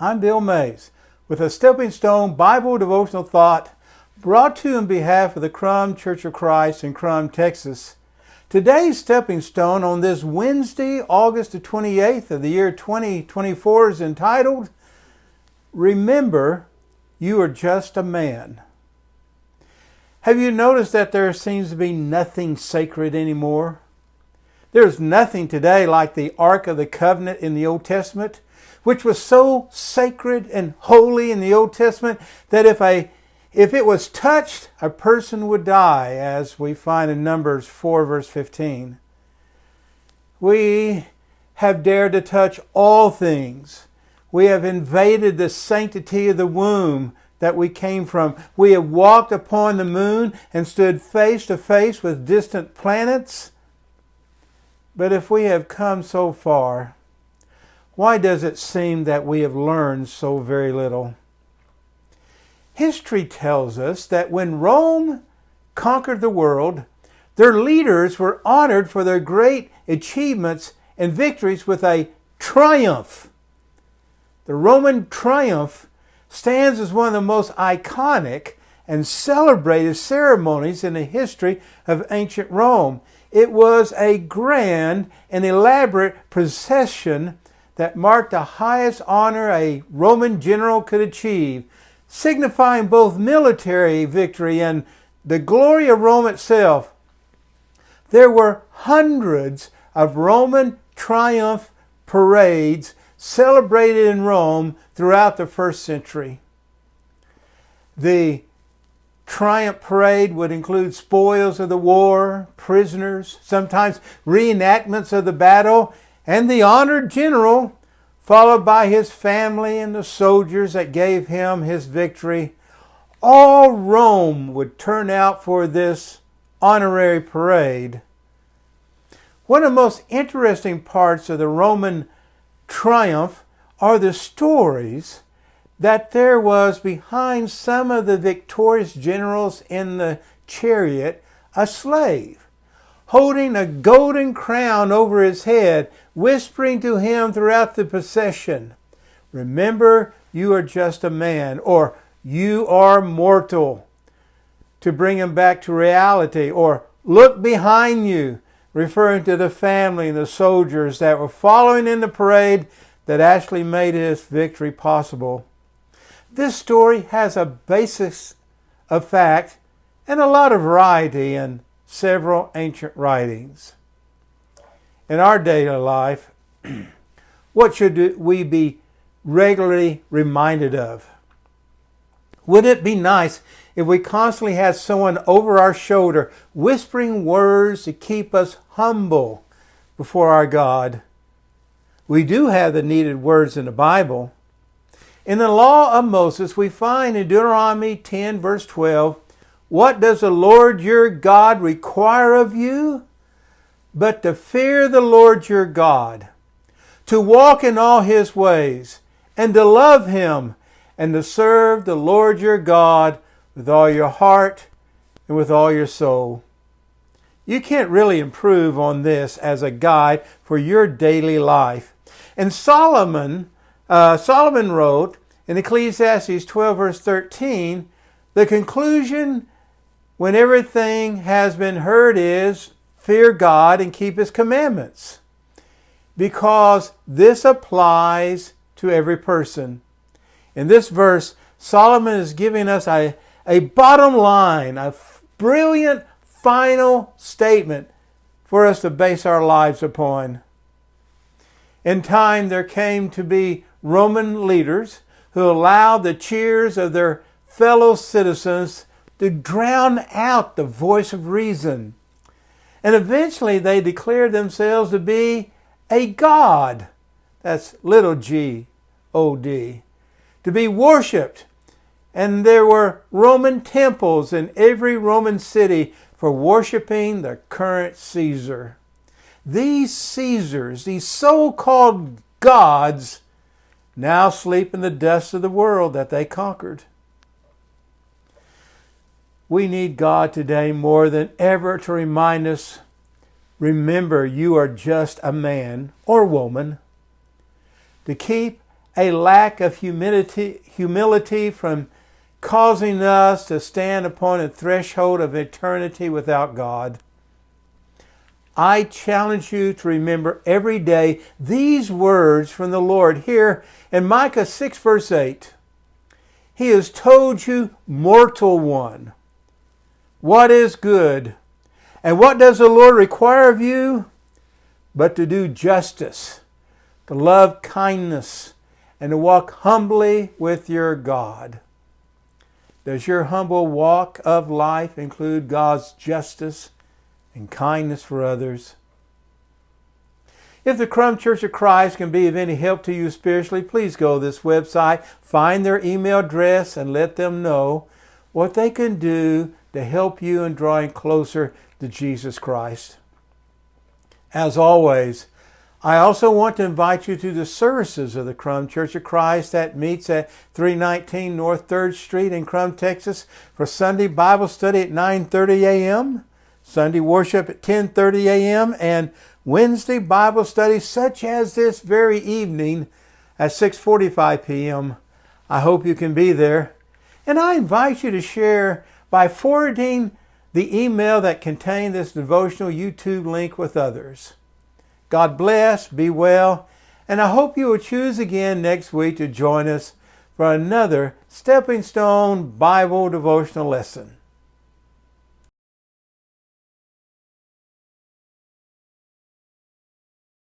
I'm Bill Mays with a Stepping Stone Bible devotional thought brought to you on behalf of the Krum Church of Christ in Krum, Texas. Today's Stepping Stone on this Wednesday, August the 28th of the year 2024 is entitled, Remember, You Are Just a Man. Have you noticed that there seems to be nothing sacred anymore? There's nothing today like the Ark of the Covenant in the Old Testament, which was so sacred and holy in the Old Testament that if it was touched, a person would die, as we find in Numbers 4 verse 15. We have dared to touch all things. We have invaded the sanctity of the womb that we came from. We have walked upon the moon and stood face to face with distant planets. But if we have come so far, why does it seem that we have learned so very little? History tells us that when Rome conquered the world, their leaders were honored for their great achievements and victories with a triumph. The Roman triumph stands as one of the most iconic and celebrated ceremonies in the history of ancient Rome. It was a grand and elaborate procession that marked the highest honor a Roman general could achieve, signifying both military victory and the glory of Rome itself. There were hundreds of Roman triumph parades celebrated in Rome throughout the first century. The triumph parade would include spoils of the war, prisoners, sometimes reenactments of the battle, and the honored general, followed by his family and the soldiers that gave him his victory. All Rome would turn out for this honorary parade. One of the most interesting parts of the Roman triumph are the stories that there was behind some of the victorious generals in the chariot a slave, holding a golden crown over his head, whispering to him throughout the procession, Remember, you are just a man, or you are mortal, to bring him back to reality, or look behind you, referring to the family and the soldiers that were following in the parade that actually made his victory possible. This story has a basis of fact and a lot of variety in several ancient writings. In our daily life, what should we be regularly reminded of? Would it be nice if we constantly had someone over our shoulder whispering words to keep us humble before our God? We do have the needed words in the Bible. In the law of Moses, we find in Deuteronomy 10 verse 12, What does the Lord your God require of you? But to fear the Lord your God, to walk in all his ways, and to love him, and to serve the Lord your God with all your heart and with all your soul. You can't really improve on this as a guide for your daily life. And Solomon wrote in Ecclesiastes 12 verse 13, the conclusion when everything has been heard is, fear God and keep his commandments, because this applies to every person. In this verse, Solomon is giving us a bottom line, a brilliant final statement for us to base our lives upon. In time, there came to be Roman leaders who allowed the cheers of their fellow citizens to drown out the voice of reason. And eventually they declared themselves to be a god. That's little g-o-d. To be worshipped. And there were Roman temples in every Roman city for worshiping the current Caesar. These Caesars, these so-called gods, now sleep in the dust of the world that they conquered. We need God today more than ever to remind us, remember, you are just a man or woman. To keep a lack of humility from causing us to stand upon a threshold of eternity without God. I challenge you to remember every day these words from the Lord here in Micah 6 verse 8. He has told you, mortal one, what is good, and what does the Lord require of you? But to do justice, to love kindness, and to walk humbly with your God. Does your humble walk of life include God's justice and kindness for others? If the Krum Church of Christ can be of any help to you spiritually, please go to this website, find their email address, and let them know what they can do to help you in drawing closer to Jesus Christ. As always, I also want to invite you to the services of the Krum Church of Christ that meets at 319 North 3rd Street in Krum, Texas for Sunday Bible study at 9:30 a.m., Sunday worship at 10:30 a.m., and Wednesday Bible study such as this very evening at 6:45 p.m. I hope you can be there. And I invite you to share by forwarding the email that contained this devotional YouTube link with others. God bless, be well, and I hope you will choose again next week to join us for another Stepping Stone Bible devotional lesson.